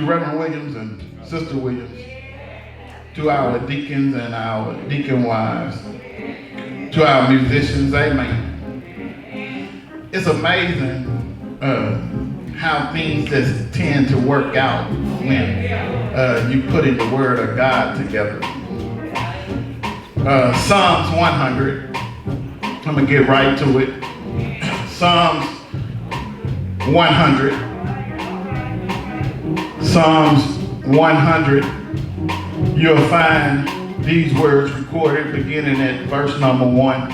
to Reverend Williams and Sister Williams, to our deacons and our deacon wives, to our musicians, amen. It's amazing how things just tend to work out when you put in the Word of God together. Psalms 100, I'm going to get right to it. Psalms 100. Psalms 100, you'll find these words recorded beginning at verse number 1.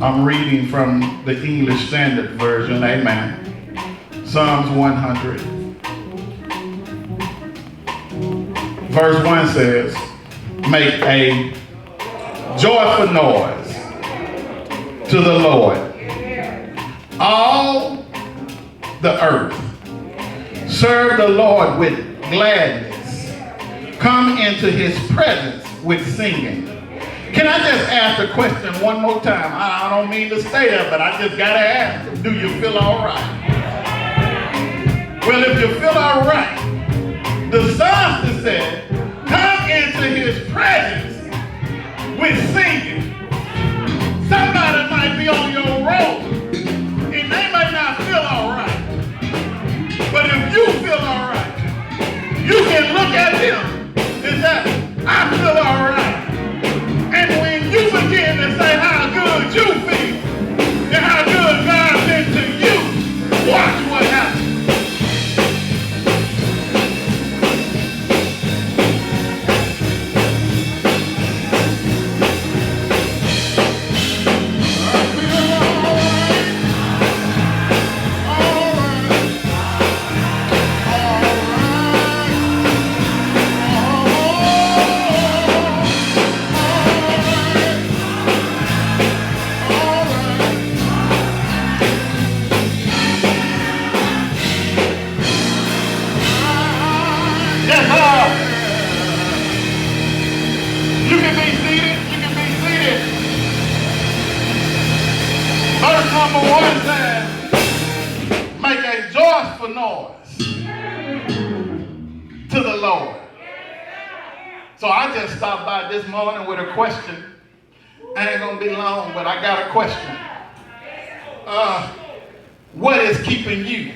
I'm reading from the English Standard Version, amen. Psalms 100. Verse 1 says, make a joyful noise to the Lord, all the earth. Serve the Lord with gladness. Come into his presence with singing. Can I just ask the question one more time? I don't mean to stay there, but I just got to ask, do you feel all right? Well, if you feel all right, the psalmist said, come into his presence with singing. Somebody might be on your road, and they might not feel all right. But if you feel all right, you can look at him and say, I feel all right. And when you begin to say how good you feel and how good God's been to you, watch what happens. Verse number 1 says, make a joyful noise to the Lord. So I just stopped by this morning with a question. I ain't going to be long, but I got a question. What is keeping you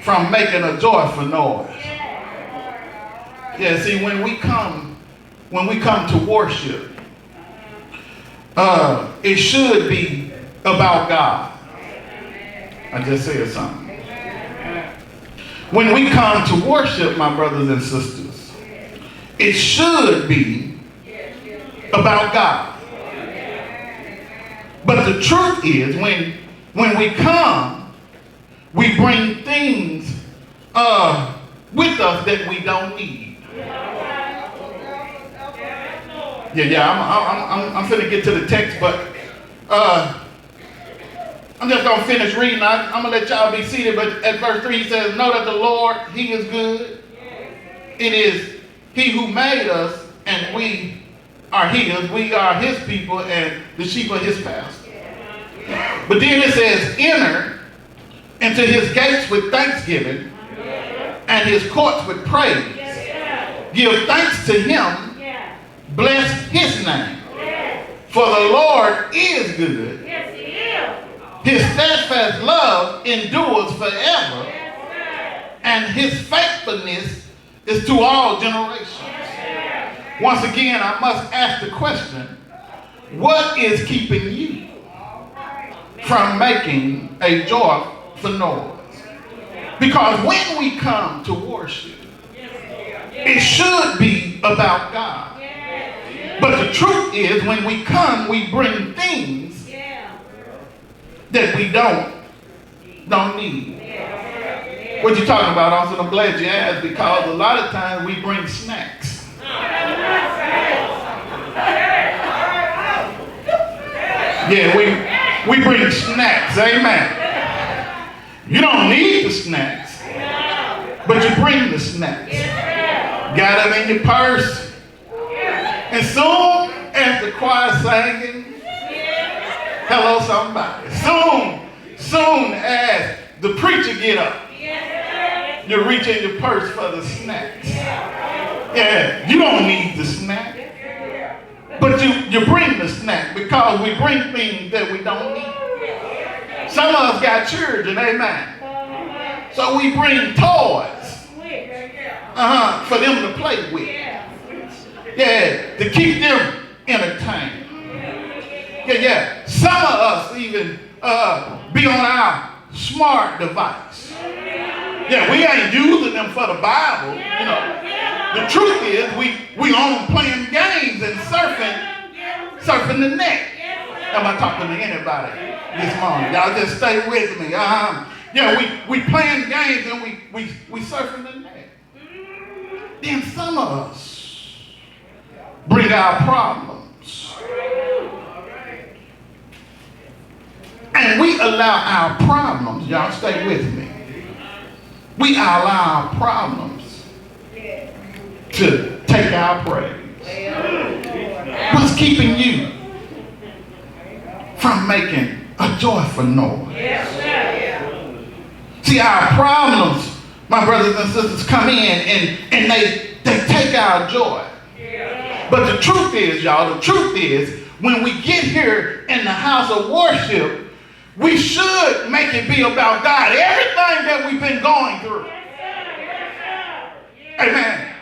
from making a joyful noise? Yeah, see, when we come to worship, it should be about God. I just said something. When we come to worship, my brothers and sisters, it should be about God. But the truth is, when we come, we bring things with us that we don't need. I'm finna get to the text, but I'm just gonna finish reading. I'm gonna let y'all be seated, but at verse 3 he says, know that the Lord, he is good. It is he who made us, and we are his. We are his people and the sheep of his pasture. But then it says, enter into his gates with thanksgiving and his courts with praise. Give thanks to him. Bless his name. For the Lord is good. His steadfast love endures forever. And his faithfulness is to all generations. Once again, I must ask the question, what is keeping you from making a joyful noise? Because when we come to worship, it should be about God. But the truth is, when we come, we bring things that we don't need. What you talking about, Austin? I'm glad you asked, because a lot of times we bring snacks. Yeah, we bring snacks, amen. You don't need the snacks, but you bring the snacks. Got them in your purse. And soon as the choir singing, hello somebody, soon as the preacher get up, You reach in your purse for the snacks. Yeah, you don't need the snack. But you bring the snack because we bring things that we don't need. Some of us got children, amen. So we bring toys for them to play with. Yeah, to keep them entertained. Yeah. Some of us even be on our smart device. Yeah, we ain't using them for the Bible. You know, the truth is we on them playing games and surfing the net. Am I talking to anybody this morning? Y'all just stay with me. Yeah, we playing games and we surfing the net. Then some of us bring our problems. And we allow our problems, y'all stay with me. We allow our problems to take our praise. What's keeping you from making a joyful noise? See, our problems, my brothers and sisters, come in and they take our joy. But the truth is, y'all, the truth is, when we get here in the house of worship, we should make it be about God. Everything that we've been going through. Amen.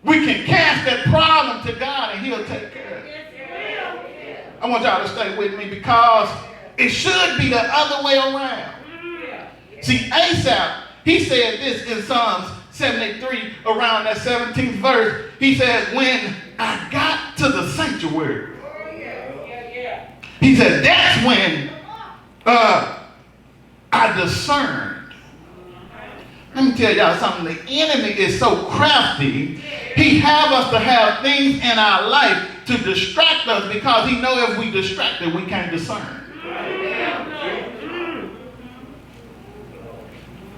We can cast that problem to God and he'll take care of it. I want y'all to stay with me because it should be the other way around. See, Asaph, he said this in Psalms 73, around that 17th verse. He said, when I got to the sanctuary, he said, that's when I discerned. Let me tell y'all something. The enemy is so crafty. He have us to have things in our life to distract us because he know if we distracted, we can't discern.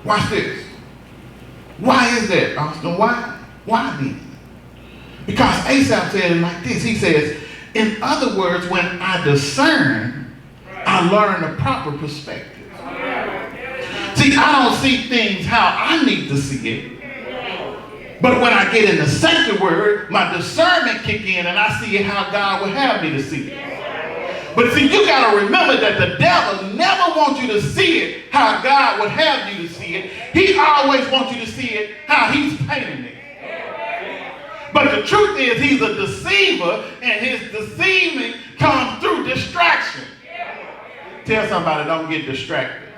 Watch this. Why is that, Austin? Why then? Because Asaph said it like this. He says, in other words, when I discern, I learn a proper perspective. See, I don't see things how I need to see it. But when I get in the sanctuary, my discernment kick in and I see it how God would have me to see it. But see, you got to remember that the devil never wants you to see it how God would have you to see it. He always wants you to see it how he's painting it. But the truth is he's a deceiver and his deceiving comes through distraction. Tell somebody, don't get distracted.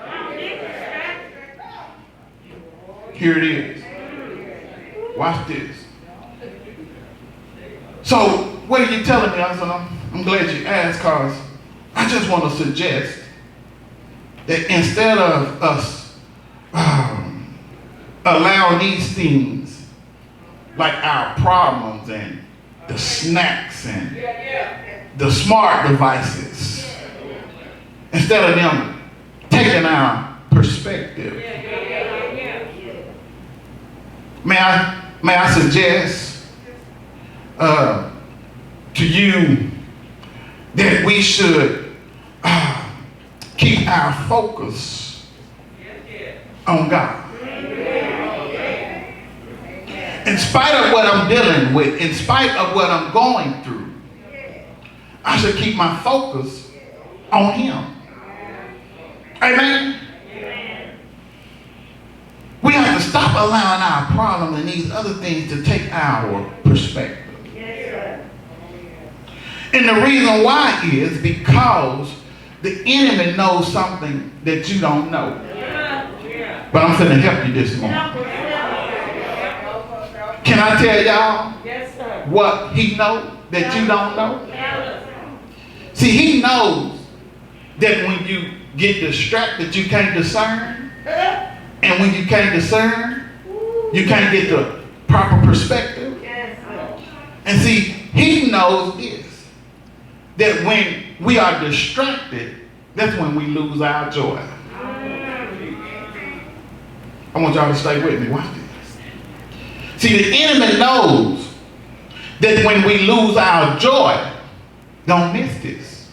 Here it is. Watch this. So, what are you telling me? I'm glad you asked because I just want to suggest that instead of us allowing these things like our problems and the snacks and the smart devices, instead of them taking our perspective, may I suggest to you that we should keep our focus on God. In spite of what I'm dealing with, in spite of what I'm going through, I should keep my focus on him. Amen? We have to stop allowing our problem and these other things to take our perspective. And the reason why is because the enemy knows something that you don't know. But I'm finna help you this morning. Can I tell y'all what he knows that you don't know? See, he knows that when you get distracted, you can't discern. And when you can't discern, you can't get the proper perspective. And see, he knows this, that when we are distracted, that's when we lose our joy. I want y'all to stay with me. Watch this. See, the enemy knows that when we lose our joy, don't miss this,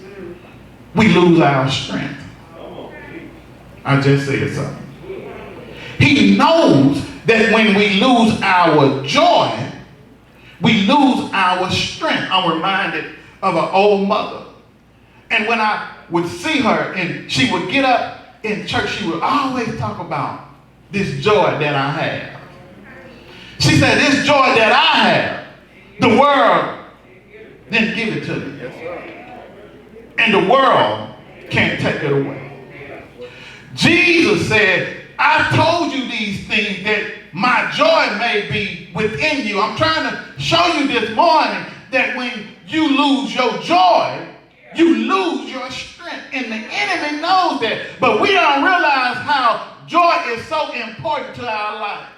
we lose our strength. I just said something. He knows that when we lose our joy, we lose our strength. I'm reminded of an old mother. And when I would see her and she would get up in church, she would always talk about this joy that I have. She said, this joy that I have, the world didn't give it to me. And the world can't take it away. Jesus said, I told you these things that my joy may be within you. I'm trying to show you this morning that when you lose your joy, you lose your strength. And the enemy knows that. But we don't realize how joy is so important to our life.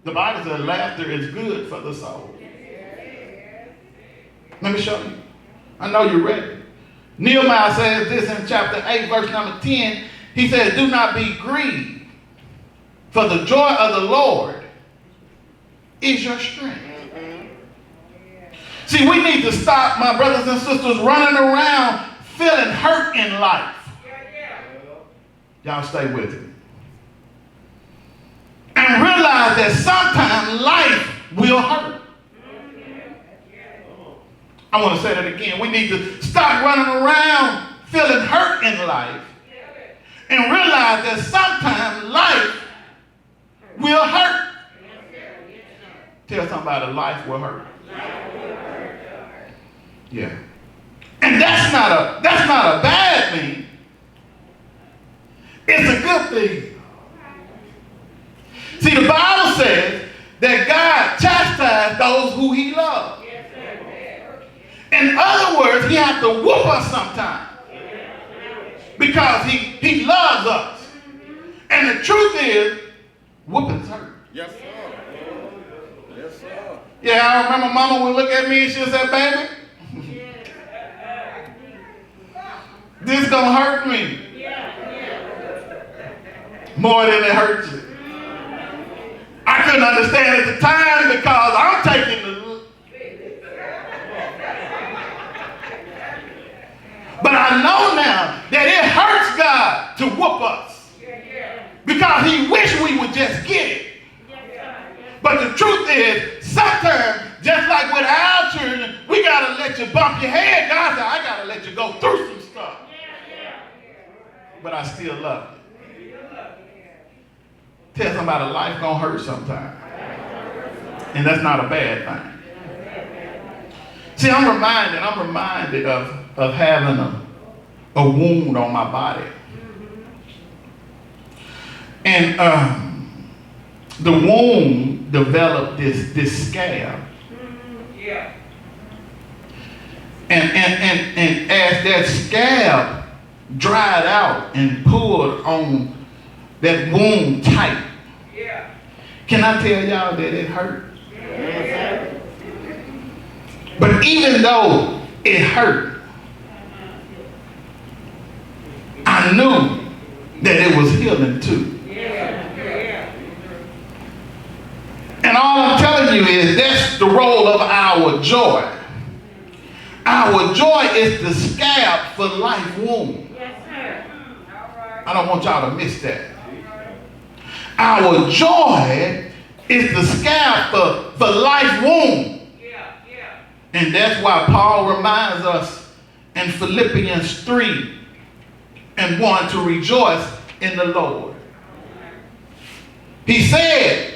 The Bible says laughter is good for the soul. Let me show you. I know you're ready. Nehemiah says this in chapter 8, verse number 10. He says, do not be grieved, for the joy of the Lord is your strength. See, we need to stop, my brothers and sisters, running around feeling hurt in life. Y'all stay with it. And realize that sometimes life will hurt. I want to say that again. We need to stop running around feeling hurt in life and realize that sometimes life will hurt. Tell somebody life will hurt. Yeah. And that's not a bad thing. It's a good thing. See, the Bible says that God chastises those who he loves. In other words, he has to whoop us sometimes because he loves us. And the truth is, whoopings hurt. Yes, sir. Yes, sir. Yeah, I remember Mama would look at me and she'd say, baby, this gonna hurt me more than it hurts you. I couldn't understand at the time because I'm taking the but I know now that it hurts God to whoop us because he wished we would just get it. But the truth is, sometimes, just like with our children, we got to let you bump your head. God said, I got to let you go through some stuff. But I still love you. Tell somebody life gonna hurt sometimes. And that's not a bad thing. See, I'm reminded of having a wound on my body. And the wound developed this scab. And as that scab dried out and pulled on that wound tight, can I tell y'all that it hurt? But even though it hurt, I knew that it was healing too. And all I'm telling you is that's the role of our joy. Our joy is the scab for life wound. I don't want y'all to miss that. Our joy is the scab for life wound. And that's why Paul reminds us in Philippians 3 and 1 to rejoice in the Lord. He said,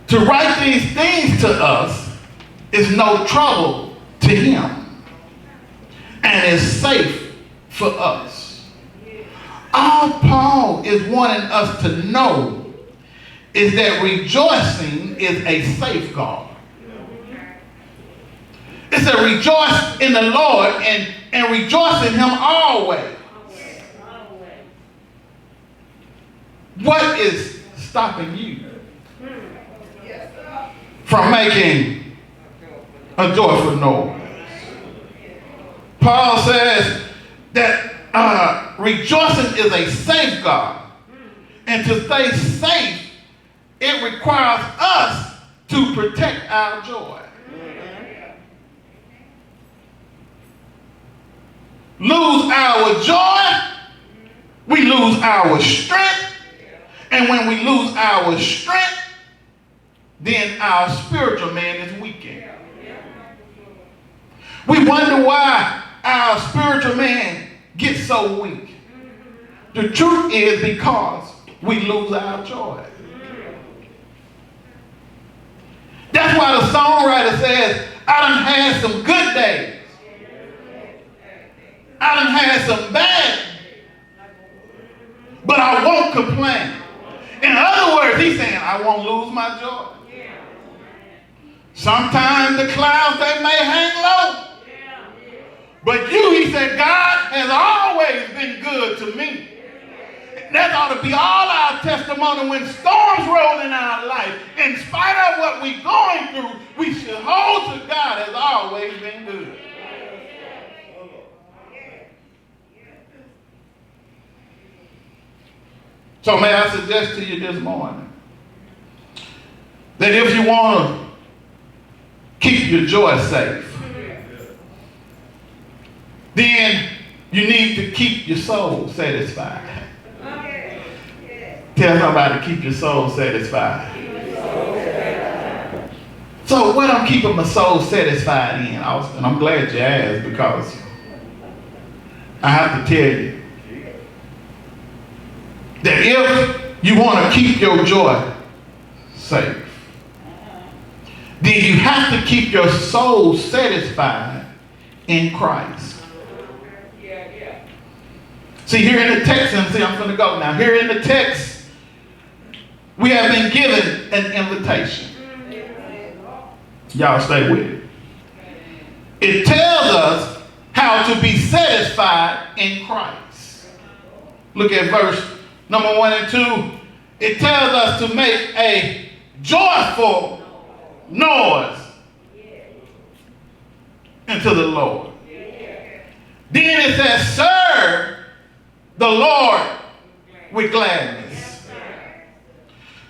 to write these things to us is no trouble to him and is safe for us. All Paul is wanting us to know is that rejoicing is a safeguard. It said rejoice in the Lord and rejoice in him always. What is stopping you from making a joyful noise? Paul says that rejoicing is a safeguard. And to stay safe, it requires us to protect our joy. Lose our joy, we lose our strength, And when we lose our strength, then our spiritual man is weakened. We wonder why our spiritual man gets so weak. The truth is because we lose our joy. That's why the songwriter says, I done had some good days. I done had some bad, but I won't complain. In other words, he's saying, I won't lose my joy. Sometimes the clouds, they may hang low. But he said, God has always been good to me. That ought to be all our testimony when storms roll in our life. In spite of what we're going through, we should hold to God has always been good. So may I suggest to you this morning that if you want to keep your joy safe, then you need to keep your soul satisfied. Tell somebody to keep your soul satisfied. So what I'm keeping my soul satisfied in, and I'm glad you asked, because I have to tell you that if you want to keep your joy safe, then you have to keep your soul satisfied in Christ. See, here in the text, and see, I'm going to go now. Here in the text, we have been given an invitation. Y'all stay with it. It tells us how to be satisfied in Christ. Look at verse number 1 and 2. It tells us to make a joyful noise unto the Lord. Then it says, serve the Lord with gladness.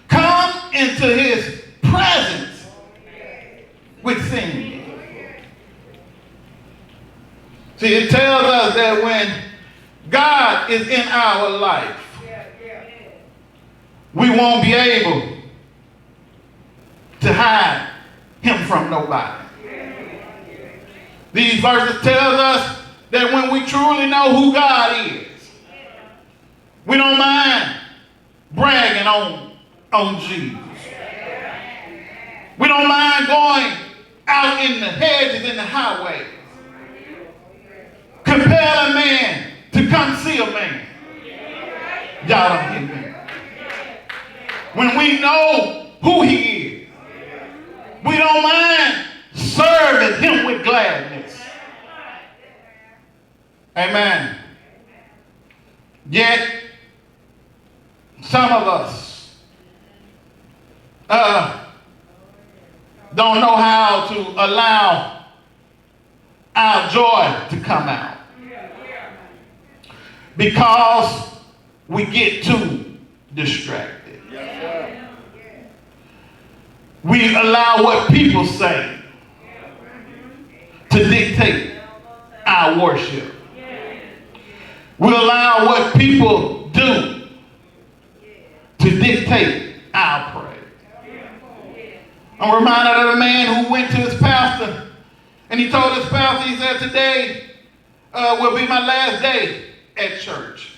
Come into his presence with singing. See, it tells us that when God is in our life, we won't be able to hide him from nobody. These verses tell us that when we truly know who God is, we don't mind bragging on Jesus. We don't mind going out in the hedges and the highways, compel a man to come see a man. Y'all don't hear me. When we know who he is, we don't mind serving him with gladness. Amen. Yet, some of us don't know how to allow our joy to come out, because we get too distracted. We allow what people say to dictate our worship. We allow what people do to dictate our praise. I'm reminded of a man who went to his pastor, and he told his pastor, he said, today will be my last day at church.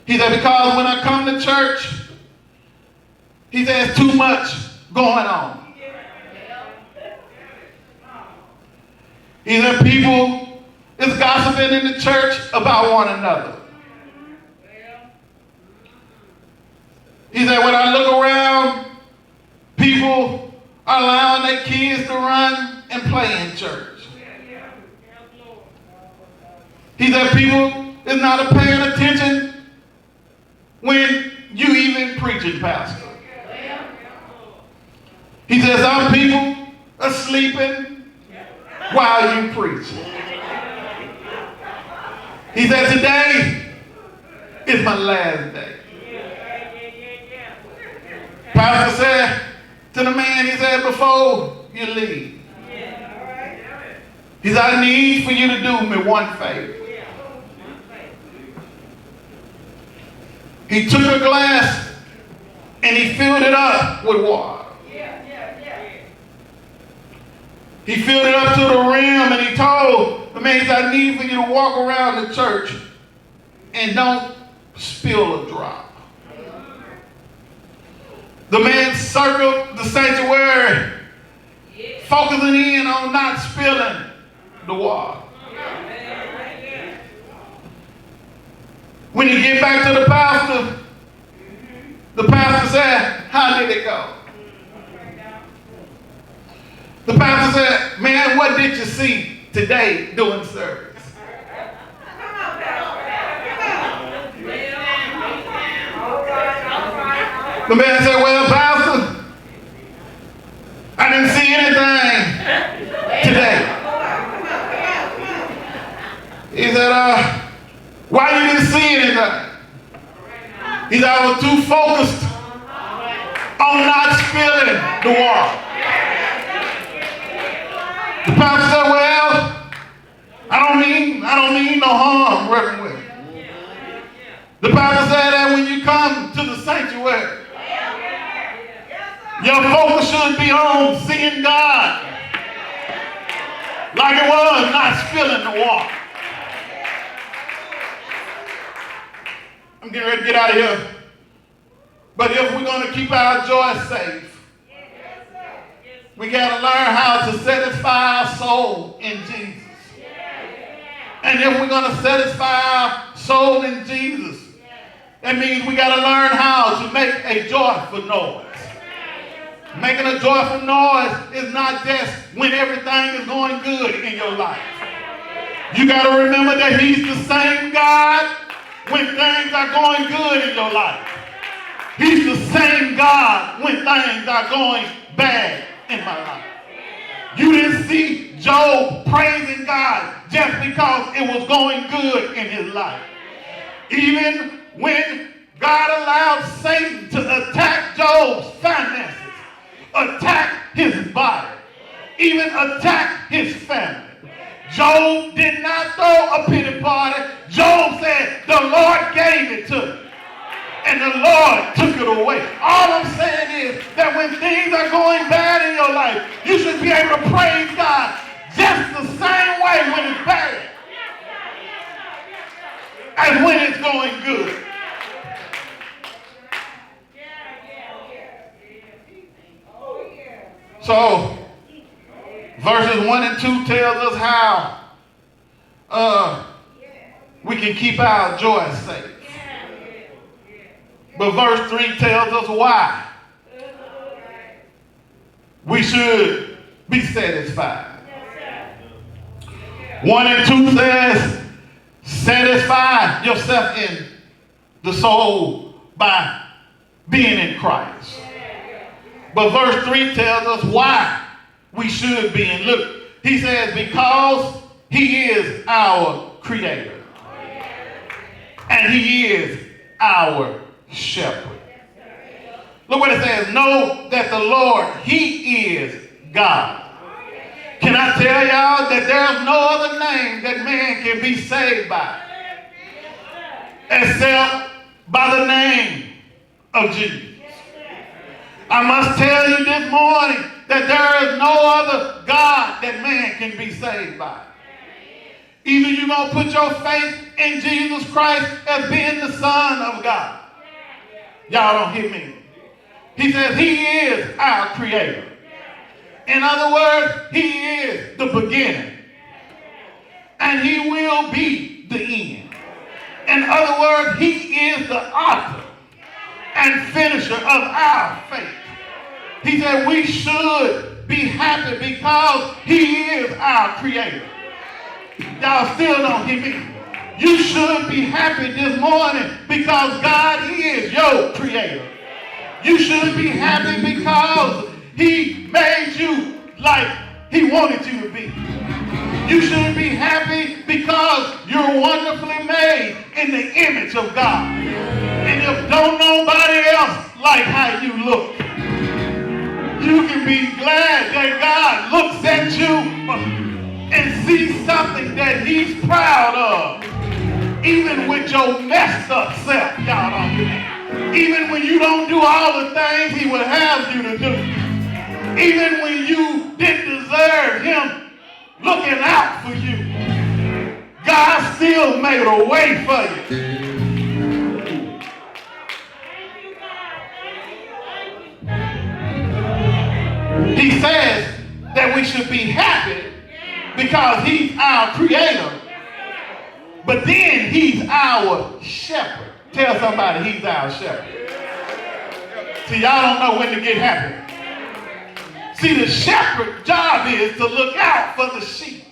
He said, because when I come to church, he said, there's too much going on. He said, people is gossiping in the church about one another. He said, when I look around, people are allowing their kids to run and play in church. He said, people is not paying attention when you even preaching, pastor. He said, some people are sleeping while you preaching. He said, today is my last day. Pastor said to the man, he said, before you leave, he said, I need for you to do me one favor. He took a glass and he filled it up with water. He filled it up to the rim and he told the man, he said, I need for you to walk around the church and don't spill a drop. The man circled the sanctuary, focusing in on not spilling the water. When he get back to the pastor said, how did it go? The pastor said, man, what did you see today during service? The man said, well, pastor, I didn't see anything today. He said, why you didn't see anything? He said, I was too focused on not spilling the water. The pastor said, well, I don't mean no harm, Reverend William. The pastor said that when you come to the sanctuary, your focus should be on seeing God like it was, not spilling the water. I'm getting ready to get out of here. But if we're going to keep our joy safe, we got to learn how to satisfy our soul in Jesus. And if we're going to satisfy our soul in Jesus, that means we got to learn how to make a joyful noise. Making a joyful noise is not just when everything is going good in your life. You got to remember that He's the same God when things are going good in your life. He's the same God when things are going bad in my life. You didn't see Job praising God just because it was going good in his life. Even when God allowed Satan to attack Job's finances, attack his body, even attack his family, Job did not throw a pity party. Job said, the Lord gave it to me, and the Lord took it away. All I'm saying is that when things are going bad in your life, you should be able to praise God just the same way when it's bad as when it's going good. So, verses 1 and 2 tells us how we can keep our joy safe. But verse 3 tells us why we should be satisfied. 1 and 2 says, satisfy yourself in the soul by being in Christ. But verse 3 tells us why we should be. And look, he says, because He is our Creator. And He is our shepherd. Look what it says. Know that the Lord, He is God. Can I tell y'all that there's no other name that man can be saved by except by the name of Jesus? I must tell you this morning that there is no other God that man can be saved by. Either you're going to put your faith in Jesus Christ as being the Son of God. Y'all don't hear me. He says He is our Creator. In other words, He is the beginning. And He will be the end. In other words, He is the author and finisher of our faith. He said we should be happy because He is our Creator. Y'all still don't hear me. You should be happy this morning because God is your Creator. You should be happy because He made you like He wanted you to be. You should be happy because you're wonderfully made in the image of God. And if don't nobody else like how you look, you can be glad that God looks at you and sees something that He's proud of. Even with your messed up self, y'all don't do that. Even when you don't do all the things he would have you to do. Even when you didn't deserve him looking out for you. God still made a way for you. He says that we should be happy because he's our creator. But then he's our shepherd. Tell somebody he's our shepherd. See, y'all don't know when to get happy. See, the shepherd's job is to look out for the sheep.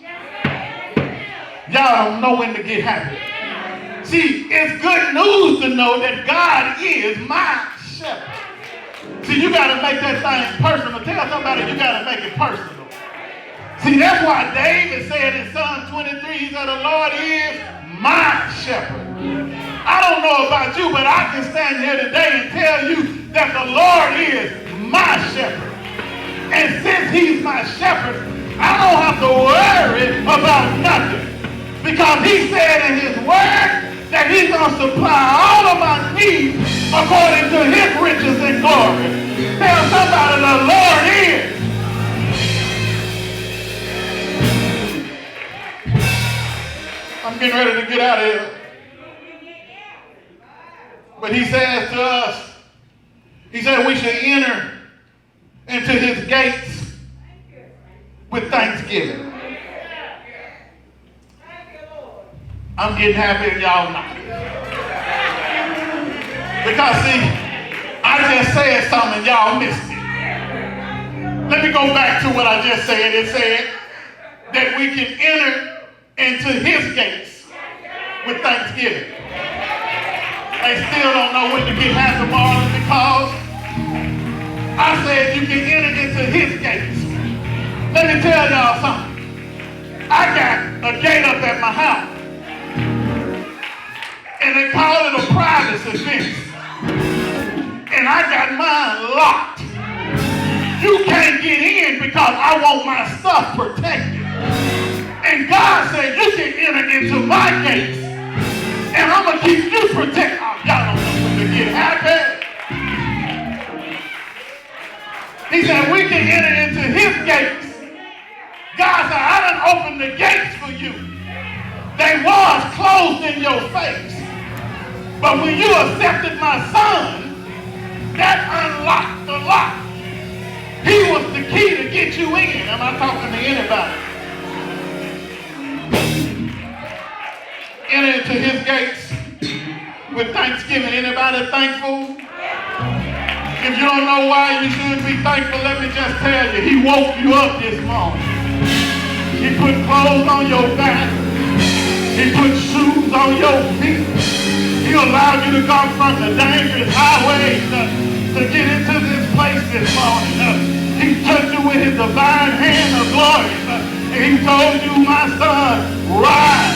Y'all don't know when to get happy. See, it's good news to know that God is my shepherd. See, you got to make that thing personal. Tell somebody you got to make it personal. See, that's why David said in Psalm 23, he said, the Lord is my shepherd. I don't know about you, but I can stand here today and tell you that the Lord is my shepherd. And since he's my shepherd, I don't have to worry about nothing. Because he said in his word that he's going to supply all of my needs according to his riches and glory. Tell somebody the Lord is. I'm getting ready to get out of here. But he says to us, he said we should enter into his gates with thanksgiving. I'm getting happy and y'all not. Because see, I just said something and y'all missed it. Let me go back to what I just said. It said that we can enter into his gates with thanksgiving. They still don't know when to get happy, Marlon, because I said you can enter into his gates. Let me tell y'all something. I got a gate up at my house. And they call it a privacy fence. And I got mine locked. You can't get in because I want my stuff protected. And God said you can enter into my gates. And I'm going to keep you protected. Oh, y'all don't know when to get happy. He said we can enter into his gates. God said I done opened the gates for you. They was closed in your face. But when you accepted my son, that unlocked the lock. He was the key to get you in. Am I talking to anybody? Enter into his gates with thanksgiving. Anybody thankful? If you don't know why you should be thankful, let me just tell you. He woke you up this morning. He put clothes on your back. He put shoes on your feet. He allowed you to come from the dangerous highways to get into this place this morning. He took you with his divine hand of glory. And he told you, my son, rise,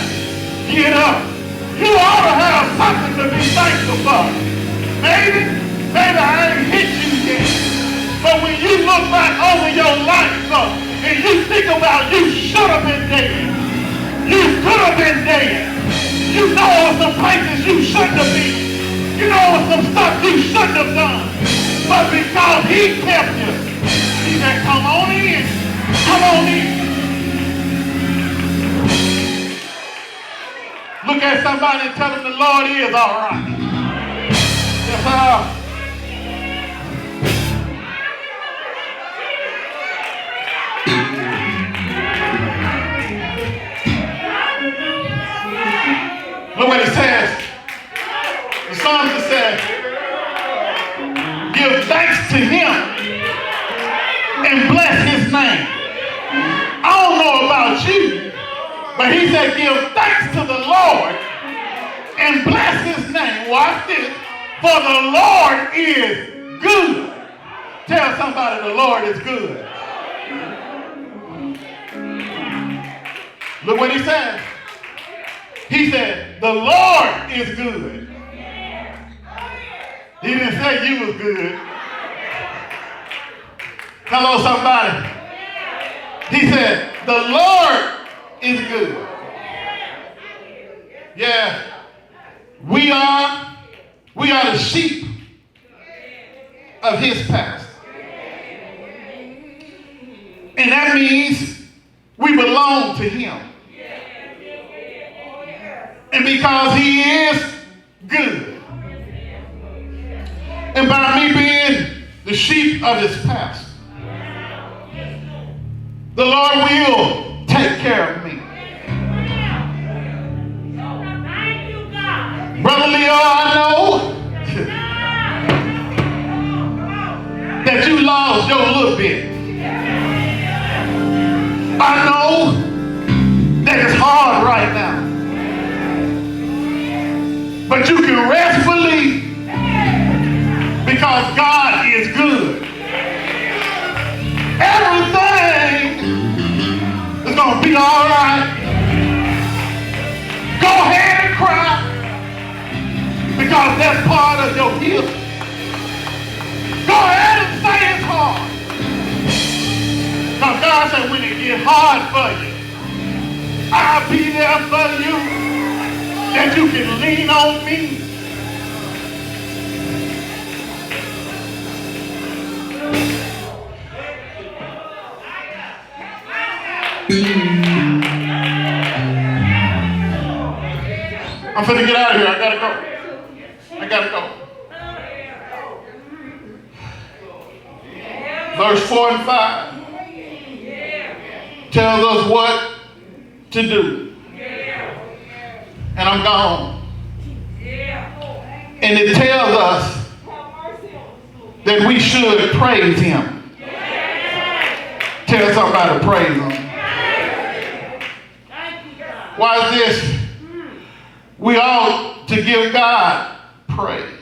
get up. You ought to have something to be thankful for. Maybe I ain't hit you yet. But when you look back over your life and you think about you should have been dead. You could have been dead. You know some places you shouldn't have been. You know some stuff you shouldn't have done. But because he kept you, he said, come on in. Come on in. Look at somebody and tell them the Lord is all right. Yes, sir. Look what it says. The psalmist said, give thanks to him and bless his name. I don't know about you, but he said give thanks to the Lord and bless his name. Watch this. For the Lord is good. Tell somebody the Lord is good. Look what he said. He said, the Lord is good. He didn't say you was good. Hello, somebody. He said, the Lord is good. Yeah, We are the sheep of his pasture. And that means we belong to him. And because he is good, and by me being the sheep of his pasture, the Lord will take care of me. Brother Leo, I know that you lost your little bit. I know that it's hard right now. But you can rest believe because God is good. Everything is going to be all right. Go ahead and cry because that's part of your healing. Go ahead and say it's hard. Because God said when it gets hard for you, I'll be there for you, that you can lean on me. I'm finna get out of here. I gotta go. Verse 4 and 5 tells us what to do. And I'm gone. And it tells us that we should praise him. Tell somebody to praise him. Why is this? We ought to give God praise.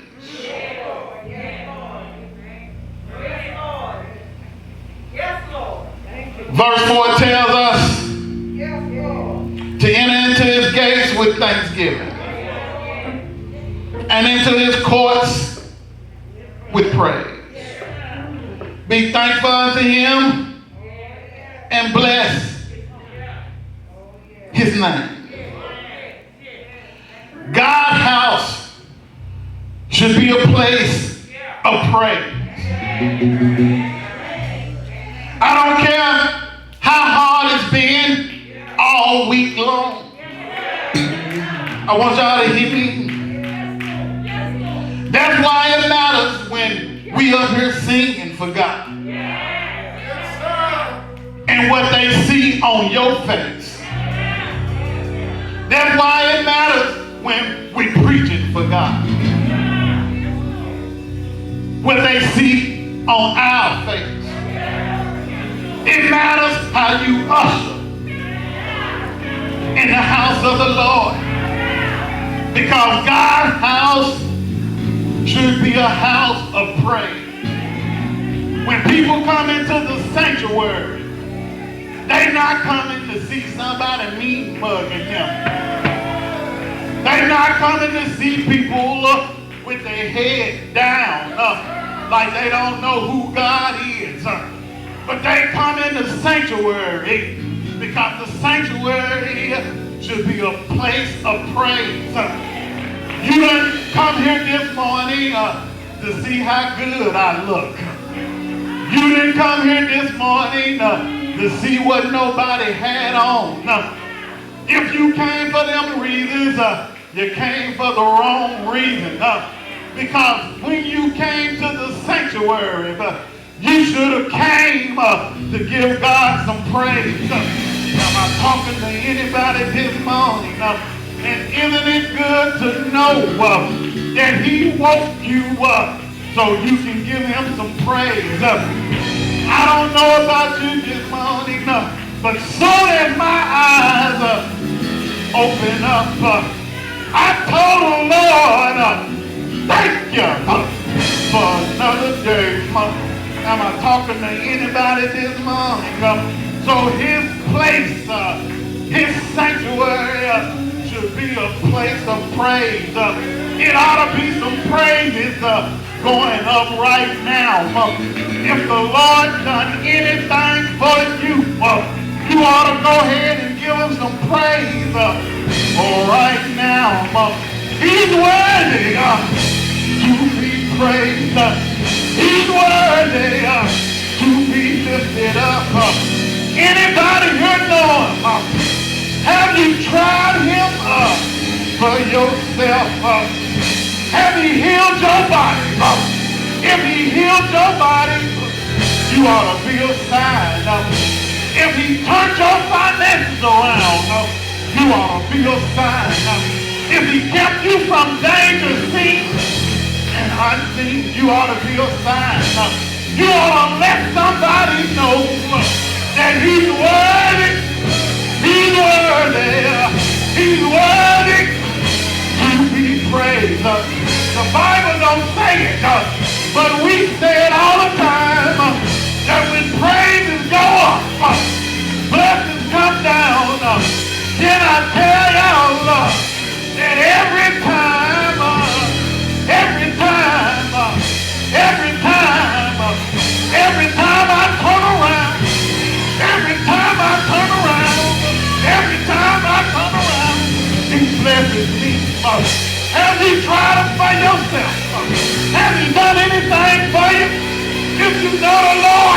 Verse 4 tells us to enter into his gates with thanksgiving and into his courts with praise. Be thankful unto him and bless his name. God's house should be a place of praise. I don't care how hard it's been all week long. I want y'all to hear me. That's why it matters when we up here singing for God. And what they see on your face. That's why it matters when we preaching for God. What they see on our face. It matters how you usher in the house of the Lord. Because God's house should be a house of praise. When people come into the sanctuary, they're not coming to see somebody mean mugging them. They're not coming to see people with their head down like they don't know who God is. But they come in the sanctuary because the sanctuary should be a place of praise. You didn't come here this morning to see how good I look. You didn't come here this morning to see what nobody had on. If you came for them reasons, you came for the wrong reason. Because when you came to the sanctuary, you should have came to give God some praise. Am I talking to anybody this morning? And isn't it good to know that he woke you up so you can give him some praise? I don't know about you this morning, but soon as my eyes open up, I told the Lord, thank you for another day. Am I talking to anybody this morning? So his place, his sanctuary should be a place of praise. It ought to be some praises going up right now. If the Lord done anything for you, you ought to go ahead and give him some praise right now. He's worthy to be praised. He's worthy to be lifted up. Anybody here know him? Have you tried him for yourself? Have he healed your body? If he healed your body, you ought to feel sign. If he turned your finances around, you ought to feel sign. If he kept you from danger seen and unseen, you ought to feel sign. You ought to let somebody know that he's worthy. He's worthy. He's worthy to be praised. The Bible don't say it, but we say it all the time, that when praises go up, blessings come down. Can I tell y'all that every time I turn around, he blesses me. Have you tried it for yourself? Have you done anything for you? If you know the Lord